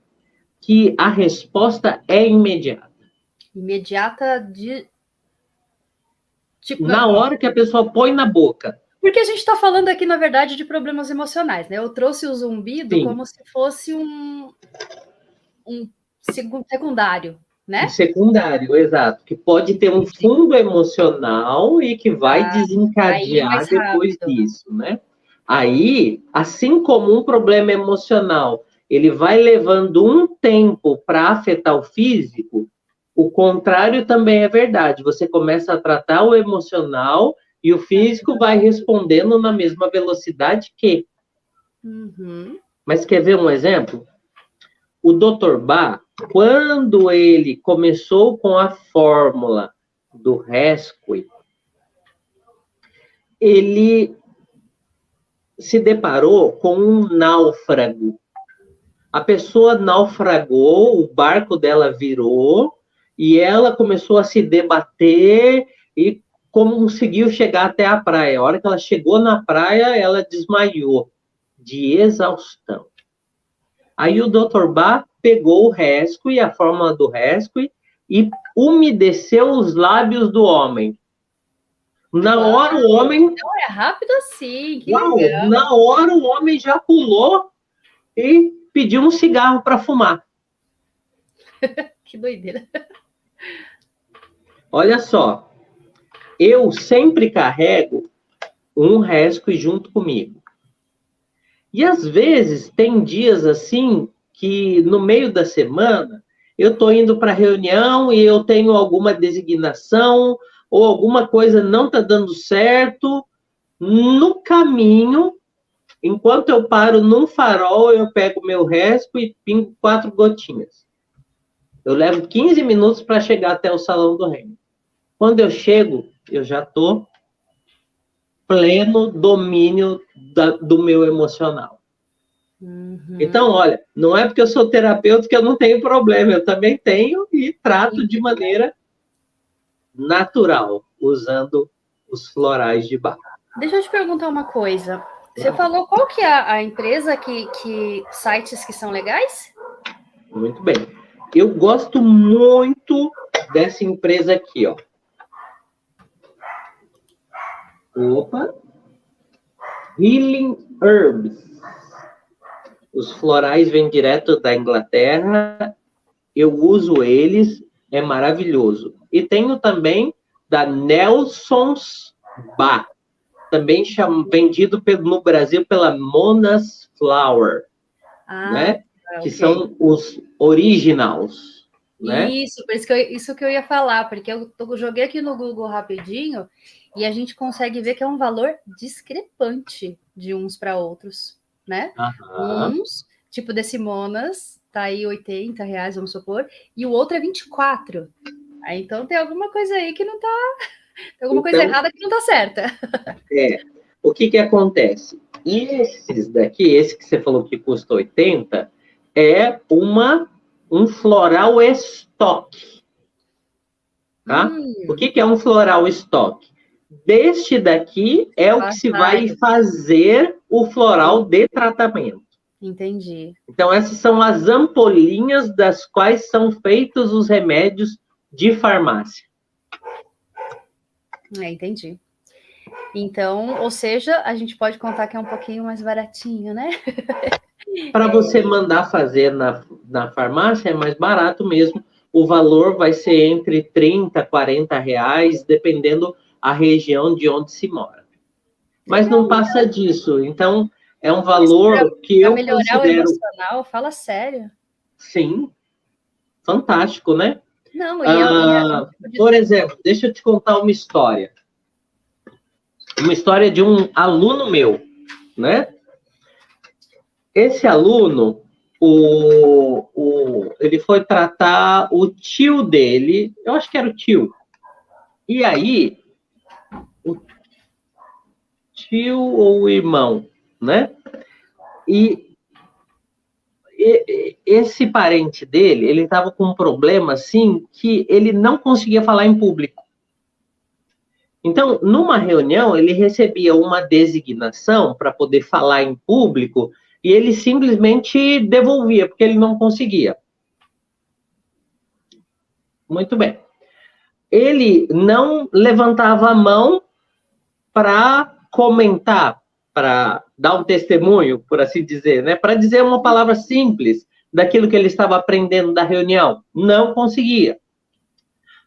que a resposta é imediata. Imediata de... Tipo, na hora que a pessoa põe na boca. Porque a gente está falando aqui, na verdade, de problemas emocionais, né? Eu trouxe o zumbido Sim. como se fosse um secundário, né? Um secundário, exato. Que pode ter um fundo emocional e que vai desencadear depois disso, né? Aí, assim como um problema emocional, ele vai levando um tempo para afetar o físico, o contrário também é verdade. Você começa a tratar o emocional e o físico vai respondendo na mesma velocidade que. Uhum. Mas quer ver um exemplo? O Dr. Bach, quando ele começou com a fórmula do Rescue, ele se deparou com um náufrago. A pessoa naufragou, o barco dela virou, e ela começou a se debater e conseguiu chegar até a praia. A hora que ela chegou na praia, ela desmaiou de exaustão. Aí o Dr. Bach pegou o Rescue, a fórmula do Rescue, e umedeceu os lábios do homem. Na hora o homem... Não é rápido assim, que Uau, legal. na hora o homem já pulou e pediu um cigarro para fumar. Que doideira. Olha só, eu sempre carrego um Rescue junto comigo. E às vezes tem dias assim que no meio da semana eu estou indo para reunião e eu tenho alguma designação ou alguma coisa não está dando certo, no caminho, enquanto eu paro num farol, eu pego meu respo e pingo 4 gotinhas. Eu levo 15 minutos para chegar até o Salão do Reino. Quando eu chego, eu já estou pleno domínio do meu emocional. Então, olha, não é porque eu sou terapeuta que eu não tenho problema, eu também tenho e trato de maneira natural, usando os florais de Bach. Deixa eu te perguntar uma coisa. Você falou qual que é a empresa que sites que são legais? Muito bem. Eu gosto muito dessa empresa aqui, ó. Opa! Healing Herbs. Os florais vêm direto da Inglaterra. Eu uso eles, é maravilhoso. E tenho também da Nelson's Bach, também vendido no Brasil pela Mona's Flower, né? Que são os originals, né? Isso, por isso que eu ia falar, porque eu joguei aqui no Google rapidinho e a gente consegue ver que é um valor discrepante de uns para outros, né? Uns, tipo desse Monas, tá aí R$80, vamos supor, e o outro é 24. Aí, então tem alguma coisa aí que não tá... Tem alguma coisa errada que não tá certa. O que acontece? E esses daqui, esse que você falou que custa 80, é um floral estoque. Tá? O que é um floral estoque? Deste daqui é o que se vai fazer o floral de tratamento. Entendi. Então, essas são as ampolinhas das quais são feitos os remédios de farmácia. Entendi. Então, ou seja, a gente pode contar que é um pouquinho mais baratinho, né? Para você mandar fazer na farmácia, é mais barato mesmo. O valor vai ser entre 30 e 40 reais, dependendo a região de onde se mora. Mas não passa disso. Então, é um valor que eu melhorar considero... o emocional, fala sério. Sim. Fantástico, né? Não, por exemplo, deixa eu te contar uma história. Uma história de um aluno meu, né? Esse aluno, ele foi tratar o tio dele, eu acho que era o tio. E aí, o tio ou o irmão, né? E esse parente dele, ele estava com um problema, assim, que ele não conseguia falar em público. Então, numa reunião, ele recebia uma designação para poder falar em público e ele simplesmente devolvia, porque ele não conseguia. Muito bem. Ele não levantava a mão para comentar, para dar um testemunho, por assim dizer, né? Para dizer uma palavra simples daquilo que ele estava aprendendo da reunião. Não conseguia.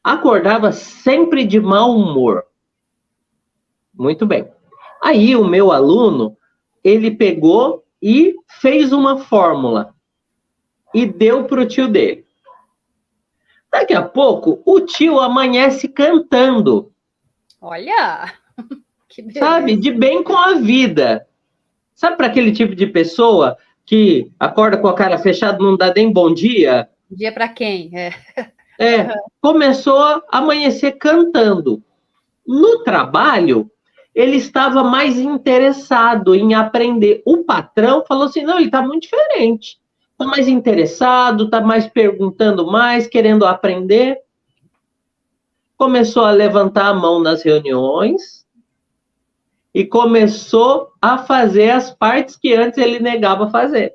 Acordava sempre de mau humor. Muito bem. Aí o meu aluno, ele pegou e fez uma fórmula e deu para o tio dele. Daqui a pouco, o tio amanhece cantando. Olha! Que beleza. Sabe? De bem com a vida. Sabe para aquele tipo de pessoa que acorda com a cara fechada, não dá nem bom dia? Dia para quem? Começou a amanhecer cantando. No trabalho, ele estava mais interessado em aprender. O patrão falou assim, não, ele está muito diferente. Está mais interessado, está mais perguntando mais, querendo aprender. Começou a levantar a mão nas reuniões e começou a fazer as partes que antes ele negava fazer.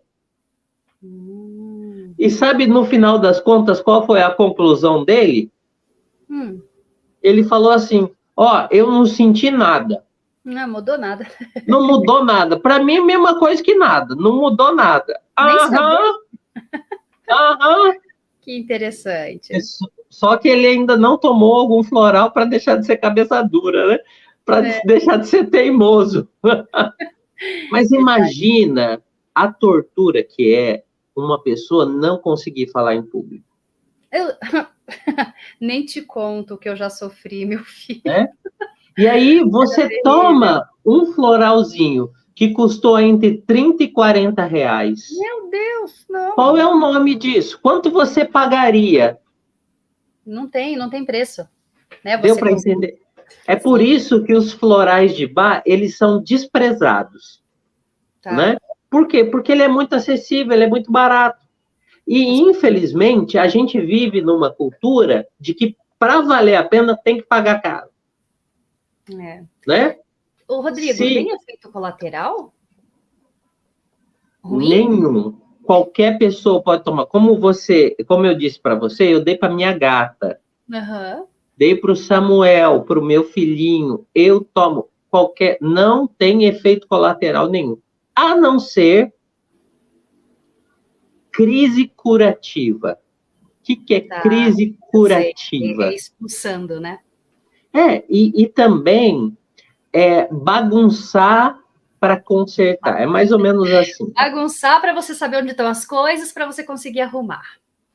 E sabe, no final das contas, qual foi a conclusão dele? Ele falou assim, eu não senti nada. Não mudou nada. Não mudou nada. Para mim, é a mesma coisa que nada. Não mudou nada. Que interessante. Só que ele ainda não tomou algum floral para deixar de ser cabeça dura, né? Para deixar de ser teimoso. Mas imagina a tortura que é uma pessoa não conseguir falar em público. Nem te conto o que eu já sofri, meu filho. né? E aí você toma um floralzinho que custou entre 30 e 40 reais. Meu Deus, não. Qual é o nome disso? Quanto você pagaria? Não tem preço. Né? Deu Você para consegue... entender? É por isso que os florais de bar, eles são desprezados. Tá. Né? Por quê? Porque ele é muito acessível, ele é muito barato. E, infelizmente, a gente vive numa cultura de que, para valer a pena, tem que pagar caro. É. Né? Ô, Rodrigo, tem efeito colateral? Ruim? Nenhum. Qualquer pessoa pode tomar. Como eu disse para você, eu dei para minha gata. Uhum. Dei para o Samuel, para o meu filhinho. Eu tomo qualquer. Não tem efeito colateral nenhum. A não ser crise curativa. O que é crise curativa? É expulsando, né? E também bagunçar para consertar. É mais ou menos assim. Bagunçar para você saber onde estão as coisas, para você conseguir arrumar.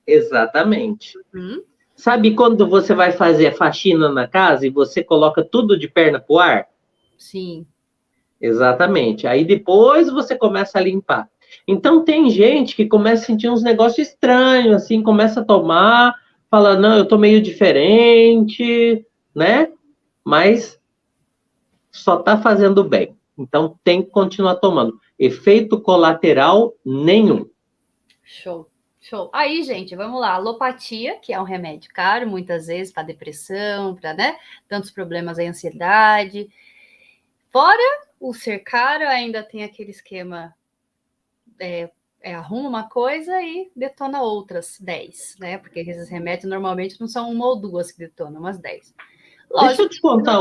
Exatamente. Sabe quando você vai fazer a faxina na casa e você coloca tudo de perna pro ar? Sim. Exatamente. Aí depois você começa a limpar. Então tem gente que começa a sentir uns negócios estranhos, assim, começa a tomar, fala, não, eu tô meio diferente, né? Mas só tá fazendo bem. Então tem que continuar tomando. Efeito colateral nenhum. Show. Aí, gente, vamos lá. Alopatia, que é um remédio caro, muitas vezes, para depressão, para, né, tantos problemas aí, ansiedade. Fora o ser caro, ainda tem aquele esquema, arruma uma coisa e detona outras 10, né? Porque esses remédios normalmente não são uma ou duas que detonam, umas 10. Lógico, deixa eu te contar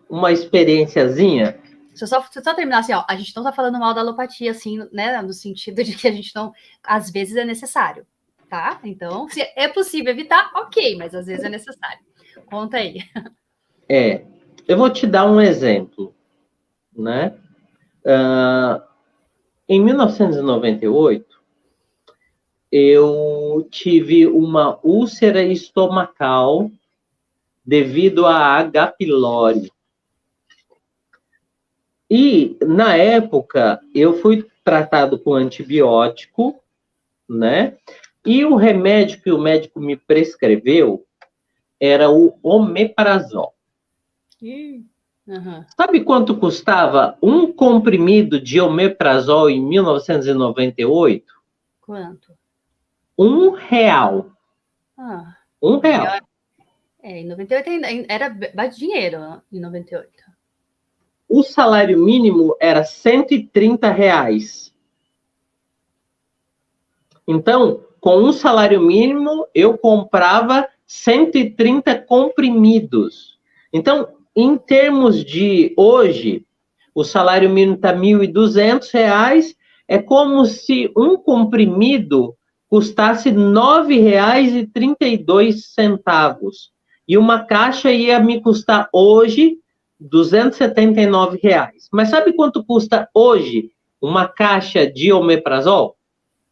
uma experiênciazinha. Se eu só terminar assim, ó, a gente não tá falando mal da alopatia, assim, né? No sentido de que a gente não. Às vezes é necessário, tá? Então, se é possível evitar, ok, mas às vezes é necessário. Conta aí. Eu vou te dar um exemplo, né? Em 1998, eu tive uma úlcera estomacal devido a H. pylori. E, na época, eu fui tratado com antibiótico, né? E o remédio que o médico me prescreveu era o omeprazol. Sabe quanto custava um comprimido de omeprazol em 1998? Quanto? R$1. R$1. Em 98 era mais dinheiro, em 98. O salário mínimo era R$130. Então, com um salário mínimo, eu comprava 130 comprimidos. Então, em termos de hoje, o salário mínimo está R$1.200, é como se um comprimido custasse R$9,32. E uma caixa ia me custar hoje R$279. Mas sabe quanto custa hoje uma caixa de omeprazol?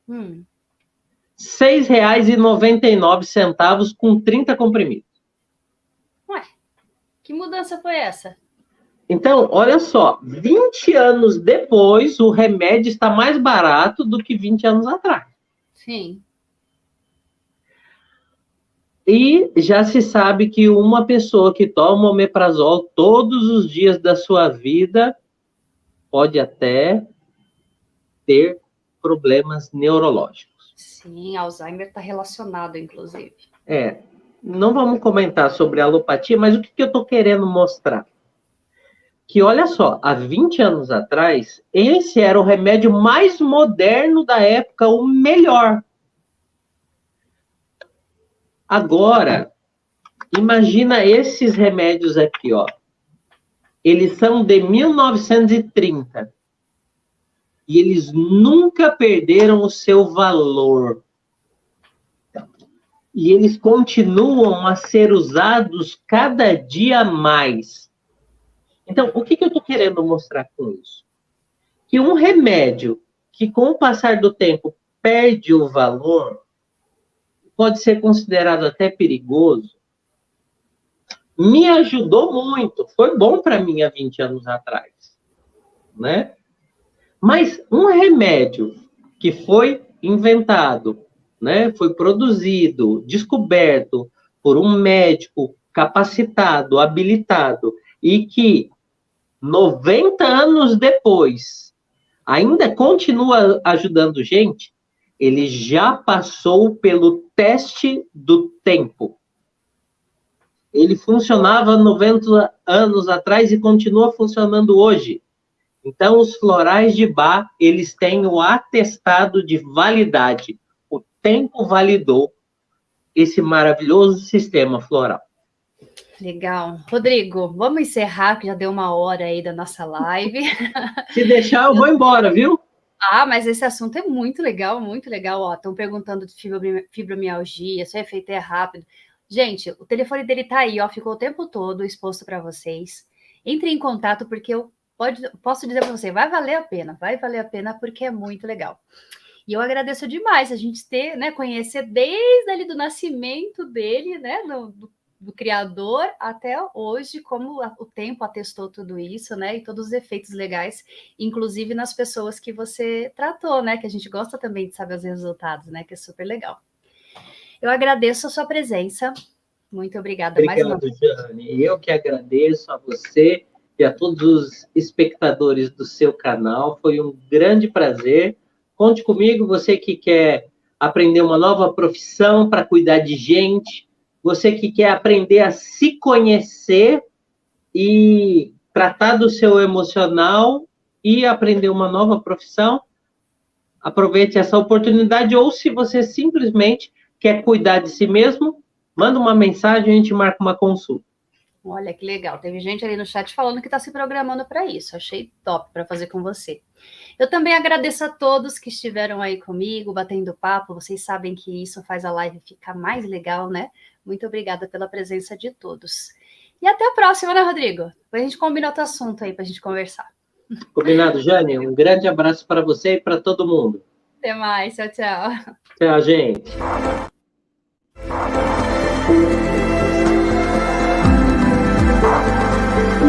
R$6,99 com 30 comprimidos. Ué, que mudança foi essa? Então, olha só, 20 anos depois, o remédio está mais barato do que 20 anos atrás. Sim. E já se sabe que uma pessoa que toma omeprazol todos os dias da sua vida pode até ter problemas neurológicos. Sim, Alzheimer está relacionado, inclusive. Não vamos comentar sobre a alopatia, mas o que eu estou querendo mostrar? Que, olha só, há 20 anos atrás, esse era o remédio mais moderno da época, o melhor. Agora, imagina esses remédios aqui, ó. Eles são de 1930. E eles nunca perderam o seu valor. E eles continuam a ser usados cada dia mais. Então, o que eu estou querendo mostrar com isso? Que um remédio que, com o passar do tempo, perde o valor, pode ser considerado até perigoso, me ajudou muito. Foi bom para mim há 20 anos atrás, né? Mas um remédio que foi inventado, né, foi produzido, descoberto por um médico capacitado, habilitado, e que 90 anos depois ainda continua ajudando gente, ele já passou pelo teste do tempo. Ele funcionava 90 anos atrás e continua funcionando hoje. Então, os florais de Bach, eles têm o atestado de validade. O tempo validou esse maravilhoso sistema floral. Legal. Rodrigo, vamos encerrar, que já deu 1 hora aí da nossa live. Se deixar, eu vou embora, viu? Ah, mas esse assunto é muito legal, muito legal. Ó, estão perguntando de fibromialgia, se o efeito é rápido. Gente, o telefone dele tá aí, ó, ficou o tempo todo exposto para vocês. Entre em contato, porque eu posso dizer para você, vai valer a pena, porque é muito legal. E eu agradeço demais a gente ter, né, conhecer desde ali do nascimento dele, né, do criador até hoje, como o tempo atestou tudo isso, né, e todos os efeitos legais, inclusive nas pessoas que você tratou, né, que a gente gosta também de saber os resultados, né, que é super legal. Eu agradeço a sua presença, muito obrigada mais uma vez. Obrigado, Jane. Eu que agradeço a você e a todos os espectadores do seu canal, foi um grande prazer. Conte comigo, você que quer aprender uma nova profissão para cuidar de gente, você que quer aprender a se conhecer e tratar do seu emocional e aprender uma nova profissão, aproveite essa oportunidade, ou se você simplesmente quer cuidar de si mesmo, manda uma mensagem e a gente marca uma consulta. Olha que legal, teve gente ali no chat falando que está se programando para isso, achei top para fazer com você. Eu também agradeço a todos que estiveram aí comigo, batendo papo, vocês sabem que isso faz a live ficar mais legal, né? Muito obrigada pela presença de todos. E até a próxima, né, Rodrigo? Depois a gente combina outro assunto aí para a gente conversar. Combinado, Jane? Um grande abraço para você e para todo mundo. Até mais, tchau, tchau. Tchau, gente.